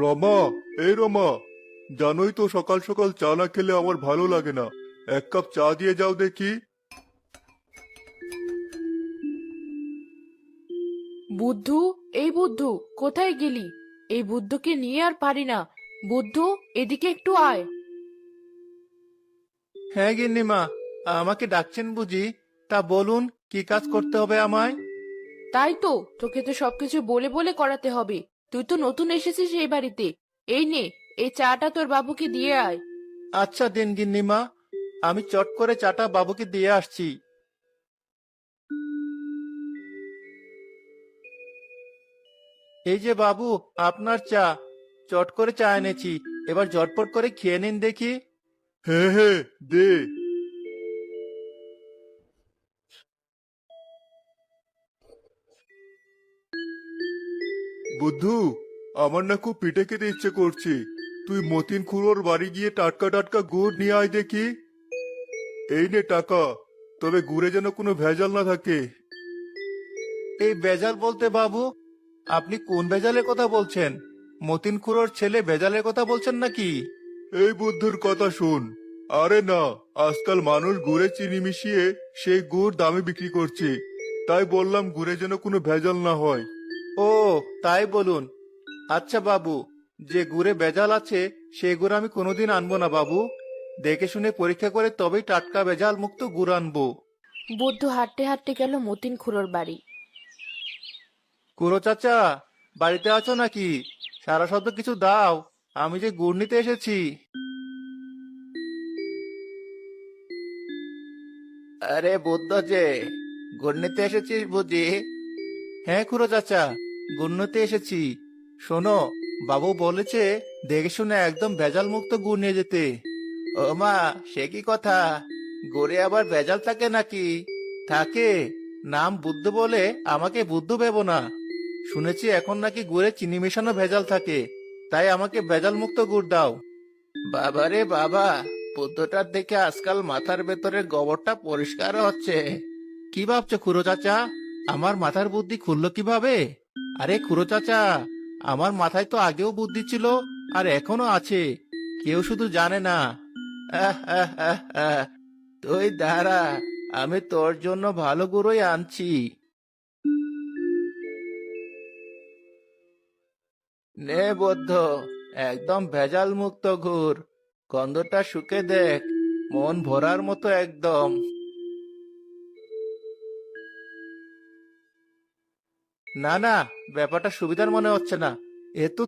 রমা, এই রমা, জানোই তো সকাল সকাল চা না খেলে আমার ভালো লাগে না। এক কাপ চা দিয়ে যাও দেখি। বুদ্ধু, এই বুদ্ধু, কোথায় গেলি? এই বুদ্ধুকে নিয়ে আর পারি না। বুদ্ধু, এদিকে একটু আয়। হ্যাঁ গিন্নিমা, আমাকে ডাকছেন বুঝি? তা বলুন, কি কাজ করতে হবে আমায়? তাই তো, তোকে তো সবকিছু বলে বলে করাতে হবে। তুই তো নতুন এসেছিস এই বাড়িতে। এই নে, এই চাটা তোর বাবুকে দিয়ে আয়। আচ্ছা দিন গিন্নিমা, আমি চট করে চাটা বাবুকে দিয়ে আসছি। এই যে বাবু, আপনার চা। চট করে চা এনেছি, এবার ঝটপট করে খেয়ে নিন দেখি। হ্যাঁ হ্যাঁ, দে। বুদ্ধু, আমার না খুব পিঠে খেতে ইচ্ছে করছে। তুই মতিন খুড়োর বাড়ি গিয়ে টাটকা টাটকা গুড় নিয়ে আয় দেখি। এই নে টাকা, তবে গুড়ে যেন কোনো ভেজাল না থাকে। এই ভেজাল বলতে বাবু, আপনি কোন ভেজালের কথা বলছেন? মতিন খুড়োর ছেলে ভেজালের কথা বলছেন নাকি? এই বুদ্ধুর কথা শুন। আরে না, আজকাল মানুষ গুড়ে চিনি মিশিয়ে সেই গুড় দামে বিক্রি করছে। তাই বললাম গুড়ে যেন কোনো ভেজাল না হয়। ও, তাই বলুন। আচ্ছা বাবু, যে গুড়ে ভেজাল আছে সেই গুড় আমি কোনোদিন আনবো না বাবু। দেখে শুনে পরীক্ষা করে তবেই টাটকা ভেজাল মুক্ত গুড় আনবো। বুদ্ধু হাঁটতে হাঁটতে গেল মতিন খুড়োর বাড়ি। কুড়ো চাচা, বাড়িতে আছো নাকি? সারা শব্দ কিছু দাও, আমি যে গুড় নিতে এসেছি। আরে বুদ্ধ যে, গুড় নিতে এসেছিস বুঝি? হ্যাঁ খুড়ো চাচা, গুড় নিতে এসেছি। শোনো, বাবু বলেছে দেখে শুনে একদম ভেজাল মুক্ত গুড় নিয়ে যেতে। ও মা, সে কি কথা? গুড়ে আবার ভেজাল থাকে নাকি? থাকে। নাম বুদ্ধ বলে আমাকে বুদ্ধ ভেবো না। শুনেছি এখন নাকি গুড়ে চিনি মেশানো ভেজাল থাকে, তাই আমাকে ভেজাল মুক্ত গুড় দাও। বাবারে বাবা, বুদ্ধটার দেখে আজকাল মাথার ভেতরের গোবরটা পরিষ্কার হচ্ছে। কি ভাবছো খুড়ো চাচা? আমার মাথার বুদ্ধি খুললো কিভাবে? আরে খুড়ো চাচা, আমার মাথায় তো আগেও বুদ্ধি ছিল, আর এখনো আছে। কেউ শুধু জানে না। আহ আহ আহ আহ। তুই দাঁড়া, আমি তোর জন্য ভালো গুঁড়োই আনছি। নে বদ্ধ, একদম ভেজাল মুক্ত গুড়। গন্ধটা শুকে দেখ, মন ভরার মতো একদম। না না, ব্যাপারটা সুবিধার মনে হচ্ছে না। এ তো